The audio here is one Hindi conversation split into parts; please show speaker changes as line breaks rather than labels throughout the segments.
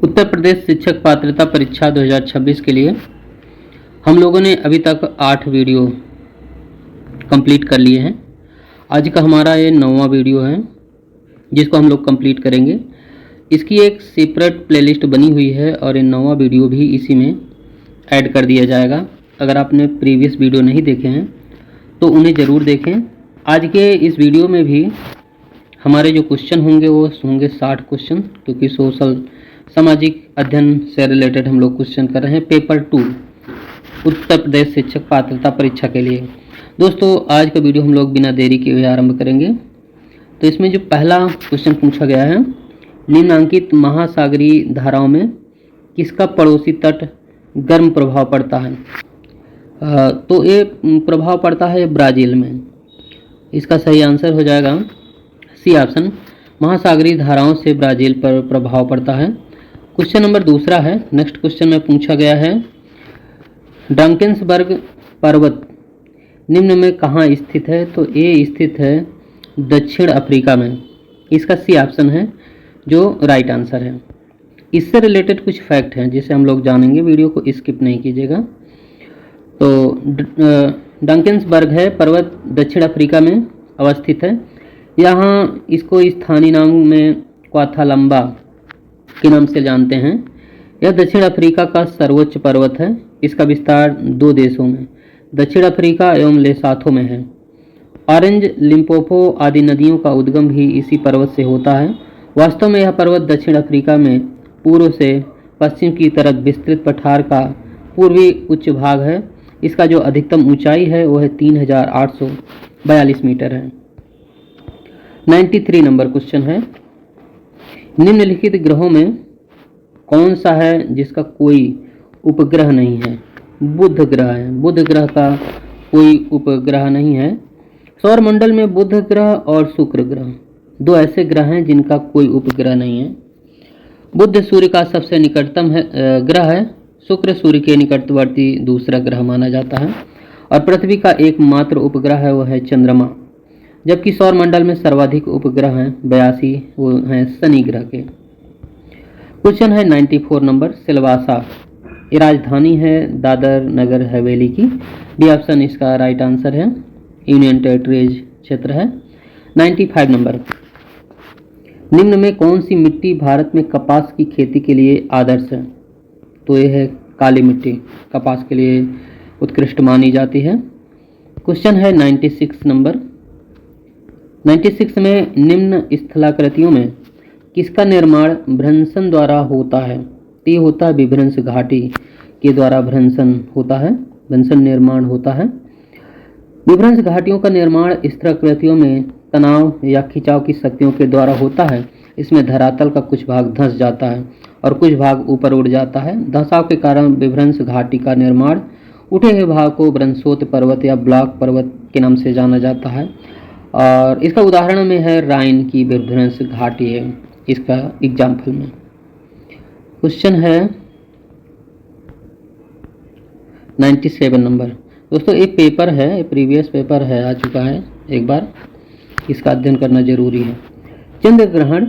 उत्तर प्रदेश शिक्षक पात्रता परीक्षा 2026 के लिए हम लोगों ने अभी तक 8 वीडियो कंप्लीट कर लिए हैं। आज का हमारा ये 9वां वीडियो है जिसको हम लोग कंप्लीट करेंगे। इसकी एक सेपरेट प्लेलिस्ट बनी हुई है और ये 9वां वीडियो भी इसी में ऐड कर दिया जाएगा। अगर आपने प्रीवियस वीडियो नहीं देखे हैं तो उन्हें ज़रूर देखें। आज के इस वीडियो में भी हमारे जो क्वेश्चन होंगे वो होंगे 60 क्वेश्चन, क्योंकि सोशल सामाजिक अध्ययन से रिलेटेड हम लोग क्वेश्चन कर रहे हैं पेपर 2 उत्तर प्रदेश शिक्षक पात्रता परीक्षा के लिए। दोस्तों आज का वीडियो हम लोग बिना देरी के हुए आरंभ करेंगे। तो इसमें जो पहला क्वेश्चन पूछा गया है, निम्नांकित महासागरीय धाराओं में किसका पड़ोसी तट गर्म प्रभाव पड़ता है? तो ये प्रभाव पड़ता है ब्राज़ील में। इसका सही आंसर हो जाएगा सी ऑप्शन, महासागरीय धाराओं से ब्राज़ील पर प्रभाव पड़ता है। क्वेश्चन नंबर दूसरा है, नेक्स्ट क्वेश्चन में पूछा गया है, ड्रंकेन्सबर्ग पर्वत निम्न में कहाँ स्थित है? तो ये स्थित है दक्षिण अफ्रीका में। इसका सी ऑप्शन है जो राइट आंसर है। इससे रिलेटेड कुछ फैक्ट हैं जिसे हम लोग जानेंगे, वीडियो को स्किप नहीं कीजिएगा। तो ड्रंकेन्सबर्ग है पर्वत दक्षिण अफ्रीका में अवस्थित है। यहाँ इसको स्थानीय नाम में क्वाथालंबा के नाम से जानते हैं। यह दक्षिण अफ्रीका का सर्वोच्च पर्वत है। इसका विस्तार 2 देशों में दक्षिण अफ्रीका एवं लेसाथो में है। ऑरेंज, लिम्पोपो आदि नदियों का उद्गम भी इसी पर्वत से होता है। वास्तव में यह पर्वत दक्षिण अफ्रीका में पूर्व से पश्चिम की तरफ विस्तृत पठार का पूर्वी उच्च भाग है। इसका जो अधिकतम ऊंचाई है वो है 3842 मीटर है। 93 नंबर क्वेश्चन है, निम्नलिखित ग्रहों में कौन सा है जिसका कोई उपग्रह नहीं है? बुध ग्रह है। बुध ग्रह का कोई उपग्रह नहीं है। सौरमंडल में बुध ग्रह और शुक्र ग्रह 2 ऐसे ग्रह हैं जिनका कोई उपग्रह नहीं है। बुध सूर्य का सबसे निकटतम ग्रह है। शुक्र सूर्य के निकटवर्ती दूसरा ग्रह माना जाता है और पृथ्वी का एकमात्र उपग्रह है वो है चंद्रमा। जबकि सौरमंडल में सर्वाधिक उपग्रह हैं 82, वो हैं शनि ग्रह के। क्वेश्चन है 94 नंबर, सिलवासा ये राजधानी है दादर नगर हवेली की। डी ऑप्शन इसका राइट आंसर है, यूनियन टेरिटरीज क्षेत्र है। 95 नंबर, निम्न में कौन सी मिट्टी भारत में कपास की खेती के लिए आदर्श है? तो ये है काली मिट्टी, कपास के लिए उत्कृष्ट मानी जाती है। क्वेश्चन है 96 नंबर, 96 में निम्न स्थलाकृतियों में किसका निर्माण भ्रंशन द्वारा होता है? तो ये होता है विभ्रंश घाटी के द्वारा भ्रंशन होता है, भ्रंशन निर्माण होता है। विभ्रंश घाटियों का निर्माण स्थलाकृतियों में तनाव या खिंचाव की शक्तियों के द्वारा होता है। इसमें धरातल का कुछ भाग धंस जाता है और कुछ भाग ऊपर उड़ जाता है। धंसाव के कारण विभ्रंश घाटी का निर्माण उठे हुए भाग को भ्रंशोत पर्वत या ब्लॉक पर्वत के नाम से जाना जाता है और इसका उदाहरण में है राइन की विभ्रंश घाटी है इसका एग्जाम्पल में। क्वेश्चन है 97 नंबर। दोस्तों एक पेपर है, प्रीवियस पेपर है, आ चुका है, एक बार इसका अध्ययन करना जरूरी है। चंद्र ग्रहण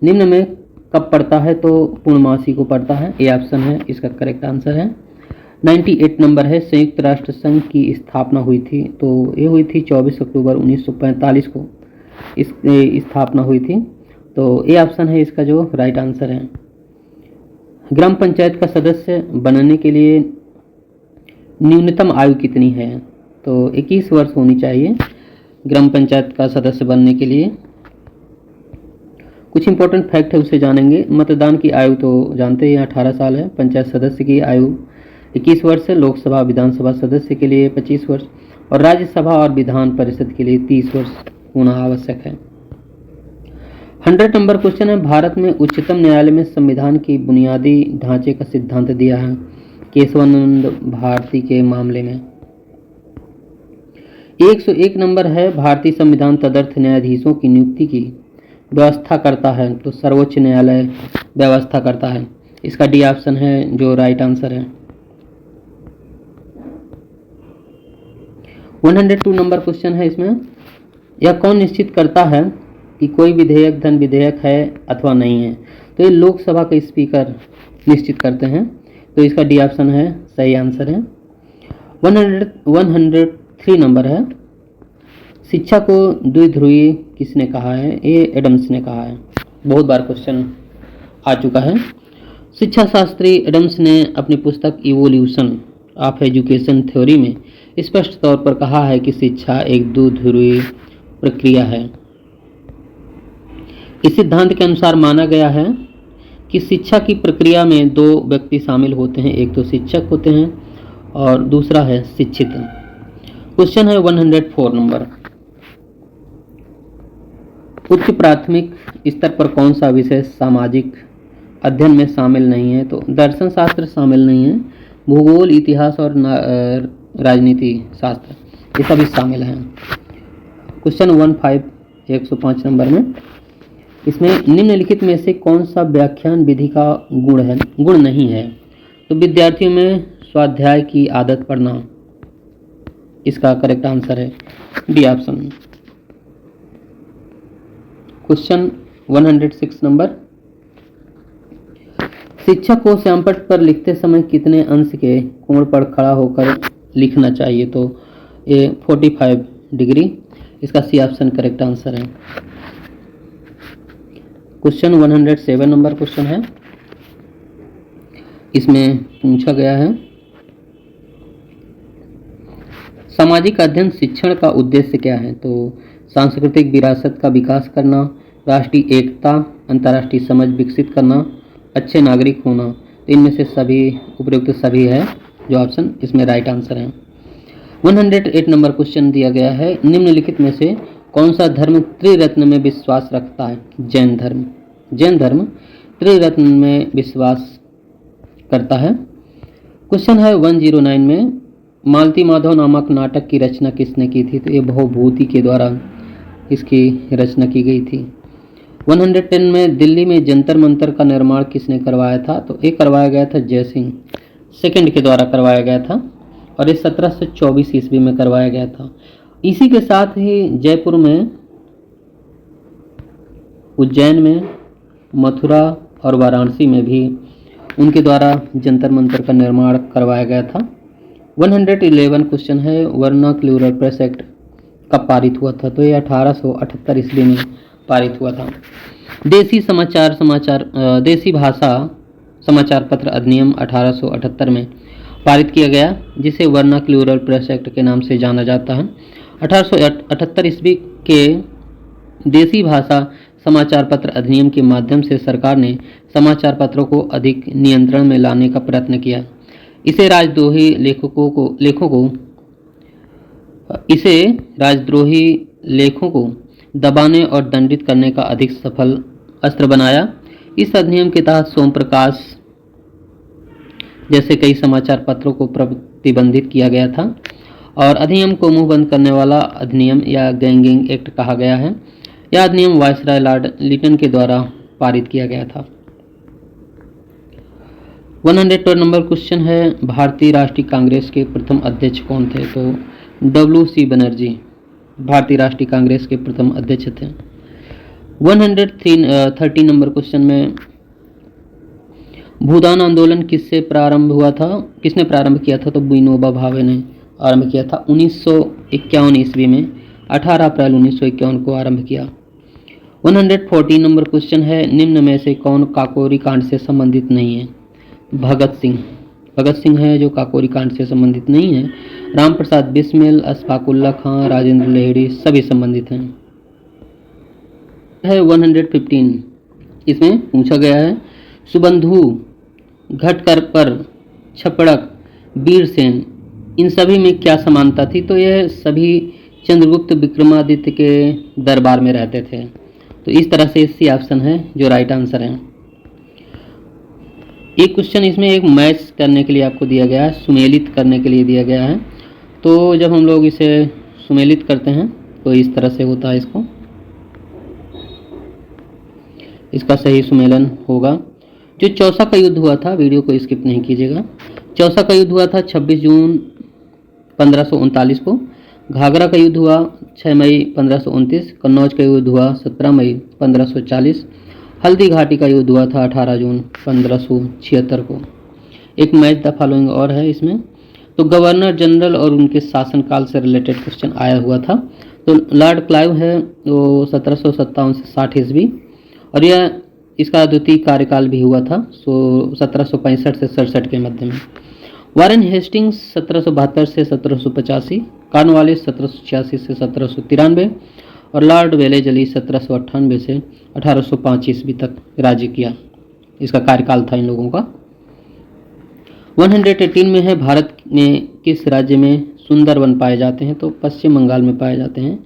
निम्न में कब पड़ता है? तो पूर्णमासी को पड़ता है। ए ऑप्शन है इसका करेक्ट आंसर है। 98 नंबर है, संयुक्त राष्ट्र संघ की स्थापना हुई थी। तो ये हुई थी 24 अक्टूबर 1945 को इस स्थापना हुई थी। तो ए ऑप्शन है इसका जो राइट आंसर है। ग्राम पंचायत का सदस्य बनने के लिए न्यूनतम आयु कितनी है? तो 21 वर्ष होनी चाहिए ग्राम पंचायत का सदस्य बनने के लिए। कुछ इंपॉर्टेंट फैक्ट है उसे जानेंगे। मतदान की आयु तो जानते हैं 18 साल है। पंचायत सदस्य की आयु 21 वर्ष है। लोकसभा विधानसभा सदस्य के लिए 25 वर्ष और राज्यसभा और विधान परिषद के लिए 30 वर्ष होना आवश्यक है। 100 नंबर क्वेश्चन है, भारत में उच्चतम न्यायालय में संविधान की बुनियादी ढांचे का सिद्धांत दिया है केशवानंद भारती के मामले में। 101 नंबर है, भारतीय संविधान तदर्थ न्यायाधीशों की नियुक्ति की व्यवस्था करता है। तो सर्वोच्च न्यायालय व्यवस्था करता है। इसका डी ऑप्शन है जो राइट आंसर है। 102 नंबर क्वेश्चन है इसमें, यह कौन निश्चित करता है कि कोई विधेयक धन विधेयक है अथवा नहीं है? तो ये लोकसभा के स्पीकर निश्चित करते हैं। तो इसका डी ऑप्शन है सही आंसर है। 103 नंबर है, शिक्षा को द्विध्रुवीय किसने कहा है? ये एडम्स ने कहा है। बहुत बार क्वेश्चन आ चुका है। शिक्षा शास्त्री एडम्स ने अपनी पुस्तक इवोल्यूशन ऑफ एजुकेशन थ्योरी में स्पष्ट तौर पर कहा है कि शिक्षा एक द्विध्रुवीय प्रक्रिया है। इस सिद्धांत के अनुसार माना गया है कि शिक्षा की प्रक्रिया में दो व्यक्ति शामिल होते हैं, एक तो शिक्षक होते हैं और दूसरा है शिक्षित। क्वेश्चन है 104 नंबर, उच्च प्राथमिक स्तर पर कौन सा विषय सामाजिक अध्ययन में शामिल नहीं है? तो दर्शन शास्त्र शामिल नहीं है, भूगोल, इतिहास और राजनीति शास्त्र ये सभी शामिल हैं। क्वेश्चन 105 नंबर में, इसमें निम्नलिखित में से कौन सा व्याख्यान विधि का गुण नहीं है? तो विद्यार्थियों में स्वाध्याय की आदत पड़ना इसका करेक्ट आंसर है, डी ऑप्शन। क्वेश्चन 106 नंबर, शिक्षक को श्यामपट्ट पर लिखते समय कितने अंश के कोण पर खड़ा होकर लिखना चाहिए? तो ये 45 डिग्री, इसका सी ऑप्शन करेक्ट आंसर है। क्वेश्चन 107 नंबर क्वेश्चन है, इसमें पूछा गया है सामाजिक अध्ययन शिक्षण का उद्देश्य क्या है? तो सांस्कृतिक विरासत का विकास करना, राष्ट्रीय एकता, अंतर्राष्ट्रीय समझ विकसित करना, अच्छे नागरिक होना। तो इनमें से सभी उपयुक्त सभी है, जो ऑप्शन इसमें राइट आंसर है। 108 नंबर क्वेश्चन दिया गया है, निम्नलिखित में से कौन सा धर्म त्रिरत्न में विश्वास रखता है? जैन धर्म। जैन धर्म त्रिरत्न में विश्वास करता है। क्वेश्चन है 109 में, मालती माधव नामक नाटक की रचना किसने की थी? तो ये भवभूति के द्वारा इसकी रचना की गई थी। 110 में, दिल्ली में जंतर मंतर का निर्माण किसने करवाया था? तो ये करवाया गया था जय सिंह सेकंड के द्वारा करवाया गया था और ये 1724 ईस्वी में करवाया गया था। इसी के साथ ही जयपुर में, उज्जैन में, मथुरा और वाराणसी में भी उनके द्वारा जंतर मंतर का निर्माण करवाया गया था। 111 क्वेश्चन है, वर्नाक्यूलर प्रेस एक्ट कब पारित हुआ था? तो ये 1878 ईस्वी में पारित हुआ था। देसी भाषा समाचार पत्र अधिनियम 1878 में पारित किया गया, जिसे वर्नाक्यूलर प्रेस एक्ट के नाम से जाना जाता है। 1878 ईस्वी के देसी भाषा समाचार पत्र अधिनियम के माध्यम से सरकार ने समाचार पत्रों को अधिक नियंत्रण में लाने का प्रयत्न किया। इसे राजद्रोही लेखों को दबाने और दंडित करने का अधिक सफल अस्त्र बनाया। इस अधिनियम के तहत सोम प्रकाश जैसे कई समाचार पत्रों को प्रतिबंधित किया गया था और अधिनियम को मुंह बंद करने वाला अधिनियम या गैंगिंग एक्ट कहा गया है। यह अधिनियम वायसराय लॉर्ड लिटन के द्वारा पारित किया गया था। 112 नंबर क्वेश्चन है, भारतीय राष्ट्रीय कांग्रेस के प्रथम अध्यक्ष कौन थे? तो WC बनर्जी भारतीय राष्ट्रीय कांग्रेस के प्रथम अध्यक्ष थे। 113 नंबर क्वेश्चन में, भूदान आंदोलन किसने प्रारंभ किया था? तो विनोबा भावे ने आरंभ किया था 1951 ईस्वी में, 18 अप्रैल 1951 को आरंभ किया। 114 नंबर क्वेश्चन है, निम्न में से कौन काकोरी कांड से संबंधित नहीं है? भगत सिंह है जो काकोरी कांड से संबंधित नहीं है। राम प्रसाद बिस्मिल, अशफाकुल्ला खां, राजेंद्र लहेड़ी सभी संबंधित हैं। 115 इसमें पूछा गया है, सुबंधु, घटकर, छपड़क, वीरसेन इन सभी में क्या समानता थी? तो यह सभी चंद्रगुप्त विक्रमादित्य के दरबार में रहते थे। तो इस तरह से सी ऑप्शन है जो राइट आंसर है। एक क्वेश्चन इसमें एक मैच करने के लिए आपको दिया गया है, सुमेलित करने के लिए दिया गया है। तो जब हम लोग इसे सुमेलित करते हैं तो इस तरह से होता है, इसका सही सुमेलन होगा। जो चौसा का युद्ध हुआ था, वीडियो को स्किप नहीं कीजिएगा। चौसा का युद्ध हुआ था 26 जून 1539 को। घाघरा का युद्ध हुआ 6 मई 1529। कन्नौज का युद्ध हुआ 17 मई 1540 हल्दी घाटी का युद्ध हुआ था 18 जून 1576 को। एक मैच द फॉलोइंग और है इसमें, तो गवर्नर जनरल और उनके शासनकाल से रिलेटेड क्वेश्चन आया हुआ था। तो लॉर्ड क्लाइव है वो 1757 से 60 ईस्वी, और यह इसका द्वितीय कार्यकाल भी हुआ था, सो 1765 से 67 के मध्य में। वारेन हेस्टिंग्स 1772 से 1785, कॉर्नवालिस 1786 से 1793, और लॉर्ड वेलेजली 1798 से 1805 ईस्वी तक राज्य किया। इसका कार्यकाल था इन लोगों का। 118 में है, भारत में किस राज्य में सुंदरवन पाए जाते हैं? तो पश्चिम बंगाल में पाए जाते हैं।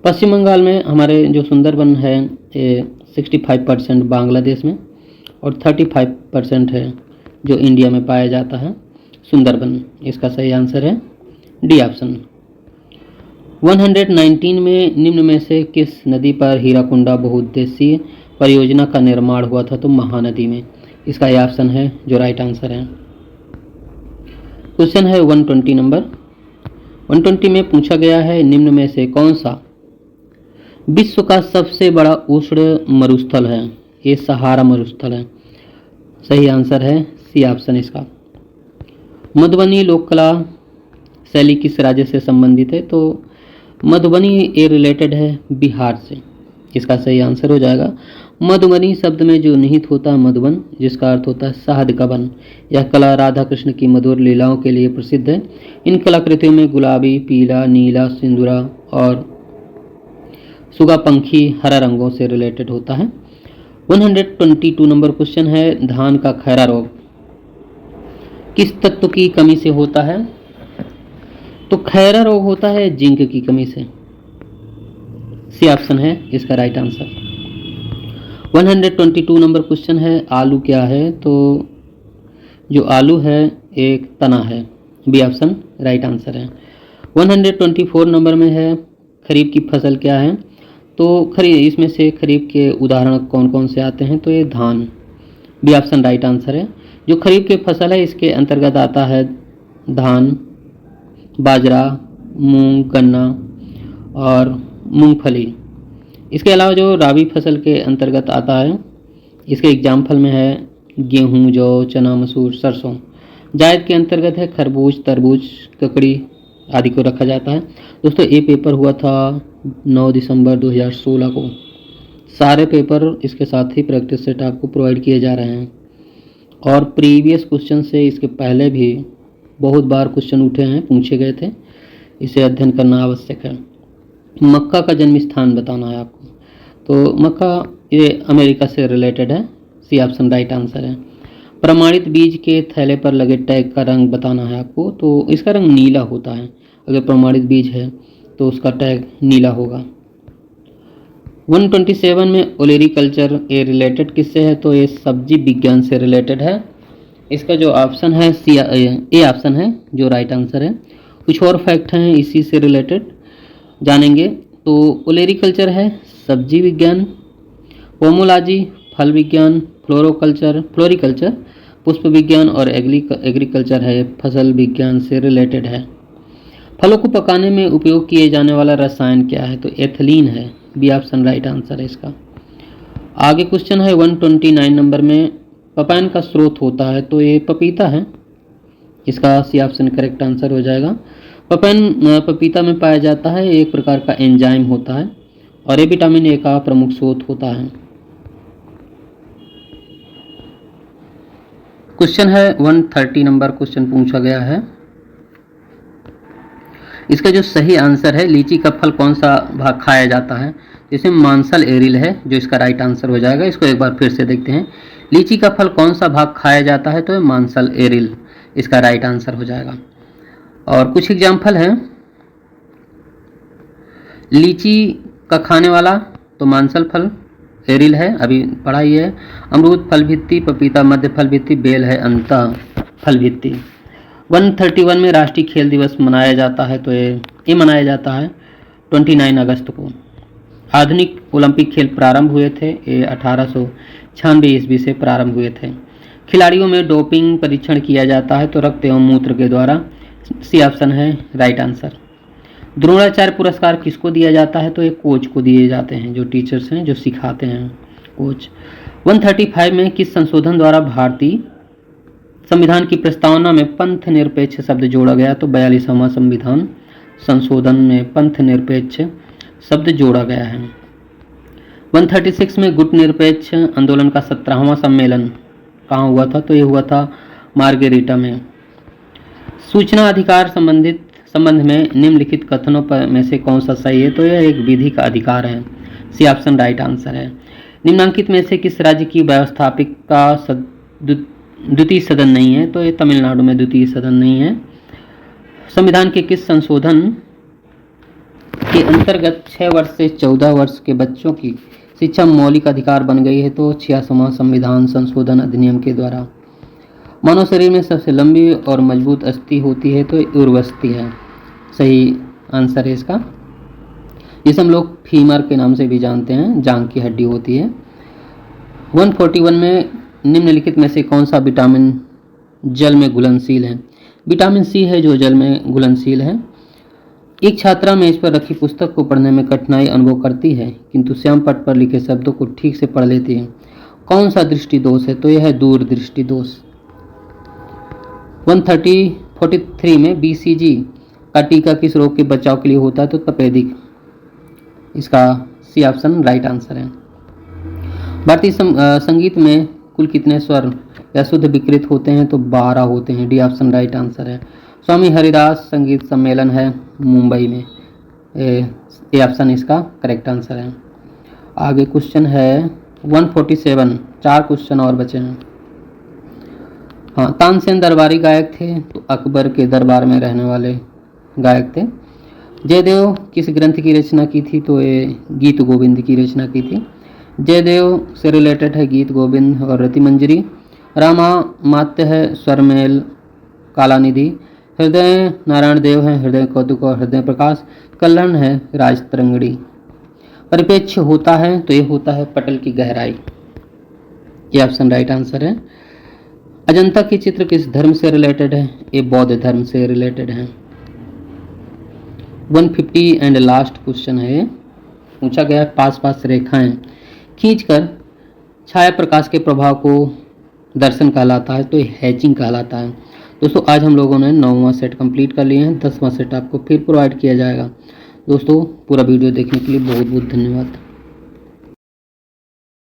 पश्चिम बंगाल में हमारे जो सुंदरवन है ये 65% बांग्लादेश में और 35% है जो इंडिया में पाया जाता है सुंदरवन। इसका सही आंसर है डी ऑप्शन। 119 में निम्न में से किस नदी पर हीराकुंडा बहुउद्देशीय परियोजना का निर्माण हुआ था? तो महानदी में। इसका यह ऑप्शन है जो राइट आंसर है। क्वेश्चन है 120 नंबर। 120 में पूछा गया है निम्न में से कौन सा विश्व का सबसे बड़ा उष्ण मरुस्थल है? ये सहारा मरुस्थल है। सही आंसर है सी ऑप्शन इसका। मधुबनी लोक कला शैली किस राज्य से संबंधित है? तो मधुबनी ये रिलेटेड है बिहार से। इसका सही आंसर हो जाएगा। मधुबनी शब्द में जो निहित होता है मधुबन, जिसका अर्थ होता है शहद का वन। यह कला राधा कृष्ण की मधुर लीलाओं के लिए प्रसिद्ध है। इन कलाकृतियों में गुलाबी, पीला, नीला, सिंदूरा और सुगापंखी हरा रंगों से रिलेटेड होता है। 122 नंबर क्वेश्चन है धान का खैरा रोग किस तत्व की कमी से होता है? तो खैरा रोग होता है जिंक की कमी से। सी ऑप्शन है इसका राइट आंसर। 122 नंबर क्वेश्चन है आलू क्या है? तो जो आलू है एक तना है। बी ऑप्शन राइट आंसर है। 124 नंबर में है खरीफ की फसल क्या है? तो इसमें से खरीफ के उदाहरण कौन कौन से आते हैं? तो ये धान। बी ऑप्शन राइट आंसर है। जो खरीफ की फसल है इसके अंतर्गत आता है धान, बाजरा, मूंग, गन्ना और मूंगफली। इसके अलावा जो राबी फसल के अंतर्गत आता है इसके एग्जाम्पल में है गेहूं, जौ, चना, मसूर, सरसों। जायद के अंतर्गत है खरबूज, तरबूज, ककड़ी आदि को रखा जाता है। दोस्तों ये पेपर हुआ था 9 दिसंबर 2016 को। सारे पेपर इसके साथ ही प्रैक्टिस सेट आपको प्रोवाइड किए जा रहे हैं, और प्रीवियस क्वेश्चन से इसके पहले भी बहुत बार क्वेश्चन उठे हैं, पूछे गए थे। इसे अध्ययन करना आवश्यक है। मक्का का जन्म स्थान बताना है आपको। तो मक्का ये अमेरिका से रिलेटेड है। सी ऑप्शन राइट आंसर है। प्रमाणित बीज के थैले पर लगे टैग का रंग बताना है आपको। तो इसका रंग नीला होता है। अगर प्रमाणित बीज है तो उसका टैग नीला होगा। 127 में ओलेरीकल्चर ये रिलेटेड किससे है? तो ये सब्जी विज्ञान से रिलेटेड है। इसका जो ऑप्शन है ए ऑप्शन है जो राइट आंसर है। कुछ और फैक्ट हैं इसी से रिलेटेड जानेंगे। तो ओलेरीकल्चर है सब्जी विज्ञान, पोमोलॉजी फल विज्ञान, फ्लोरिकल्चर पुष्प विज्ञान, और एग्रीकल्चर है फसल विज्ञान से रिलेटेड है। फलों को पकाने में उपयोग किए जाने वाला रसायन क्या है? तो एथिलीन है। बी ऑप्शन राइट आंसर है इसका। आगे क्वेश्चन है 129 नंबर में पपायन का स्रोत होता है? तो ये पपीता है। इसका सी ऑप्शन करेक्ट आंसर हो जाएगा। पपायन पपीता में पाया जाता है। एक प्रकार का एंजाइम होता है और ये विटामिन ए का प्रमुख स्रोत होता है। क्वेश्चन है 130 नंबर क्वेश्चन पूछा गया है। इसका जो सही आंसर है लीची का फल कौन सा भाग खाया जाता है? जैसे मांसल एरिल है जो इसका राइट आंसर हो जाएगा। इसको एक बार फिर से देखते हैं। लीची का फल कौन सा भाग खाया जाता है? तो मांसल एरिल इसका राइट आंसर हो जाएगा। और कुछ एग्जाम्पल हैं लीची का खाने वाला, तो मांसल फल एरिल है, अभी पढ़ा ही है। अमरूद फल भित्ति, पपीता मध्य फल भित्ति, बेल है अंत फल भित्ति। 131 में राष्ट्रीय खेल दिवस मनाया जाता है? तो ये मनाया जाता है 29 अगस्त को। आधुनिक ओलंपिक खेल प्रारंभ हुए थे, ये 1896 ईस्वी से प्रारंभ हुए थे। खिलाड़ियों में डोपिंग परीक्षण किया जाता है? तो रक्त एवं मूत्र के द्वारा। सी ऑप्शन है राइट आंसर। द्रोणाचार्य पुरस्कार किसको दिया जाता है? तो ये कोच को दिए जाते हैं, जो टीचर्स हैं जो सिखाते हैं कोच। 135 में किस संशोधन द्वारा भारतीय संविधान की प्रस्तावना में पंथ निरपेक्ष शब्द जोड़ा गया? तो 42वां संविधान संशोधन में पंथ निरपेक्ष शब्द जोड़ा गया है। 136 में गुट निरपेक्ष आंदोलन का 17वां सम्मेलन कहाँ हुआ था? तो ये हुआ था मार्गेरिटा में। सूचना अधिकार संबंध में निम्नलिखित कथनों पर में से कौन सा सही है? तो यह एक विधि का अधिकार है। सी ऑप्शन राइट आंसर है। निम्नांकित में से किस राज्य की व्यवस्थापिका द्वितीय सदन नहीं है? तो ये तमिलनाडु में द्वितीय सदन नहीं है। संविधान के किस संशोधन के अंतर्गत 6 वर्ष से 14 वर्ष के बच्चों की शिक्षा मौलिक अधिकार बन गई है? तो 86वां संविधान संशोधन अधिनियम के द्वारा। मानव शरीर में सबसे लंबी और मजबूत अस्थि होती है? तो उर्वस्थि है, सही आंसर है इसका, जिसे हम लोग फीमर के नाम से भी जानते हैं, जांघ की हड्डी होती है। 141 में निम्नलिखित में से कौन सा विटामिन जल में घुलनशील है? विटामिन सी है जो जल में घुलनशील है। एक छात्रा मेज पर रखी पुस्तक को पढ़ने में कठिनाई अनुभव करती है, किंतु श्याम पट पर लिखे शब्दों को ठीक से पढ़ लेती है। कौन सा दृष्टि दोष है? तो यह है दूरदृष्टि दोष। 143 में BCG का टीका किस रोग के बचाव के लिए होता है? तो तपेदिक, इसका सी ऑप्शन राइट आंसर है। भारतीय संगीत में कुल कितने स्वर या शुद्ध विकृत होते हैं? तो 12 होते हैं, डी ऑप्शन राइट आंसर है। स्वामी हरिदास संगीत सम्मेलन है मुंबई में, ए ऑप्शन इसका करेक्ट आंसर है। आगे क्वेश्चन है 147, 4 क्वेश्चन और बचे हैं। हाँ, तानसेन दरबारी गायक थे, तो अकबर के दरबार में रहने वाले गायक थे। जयदेव किस ग्रंथ की रचना की थी? तो ये गीत गोविंद की रचना की थी। जयदेव से रिलेटेड है गीत गोविंद और रतिमंजरी। रामामात्य है स्वरमेल कालानिधि। हृदय नारायण देव है हृदय कौतुक और हृदय प्रकाश। कल्हण है राजतरंगड़ी। परिप्रेक्ष्य होता है तो ये होता है पटल की गहराई, ये ऑप्शन राइट आंसर है। अजंता के चित्र किस धर्म से रिलेटेड है? ये बौद्ध धर्म से रिलेटेड है। 150 एंड लास्ट क्वेश्चन है, पूछा गया पास पास रेखाएं खींचकर छाया प्रकाश के प्रभाव को दर्शन कहलाता है? तो ये हैचिंग कहलाता है। दोस्तों आज हम लोगों ने 9वां सेट कंप्लीट कर लिए हैं, 10वां सेट आपको फिर प्रोवाइड किया जाएगा। दोस्तों पूरा वीडियो देखने के लिए बहुत बहुत धन्यवाद।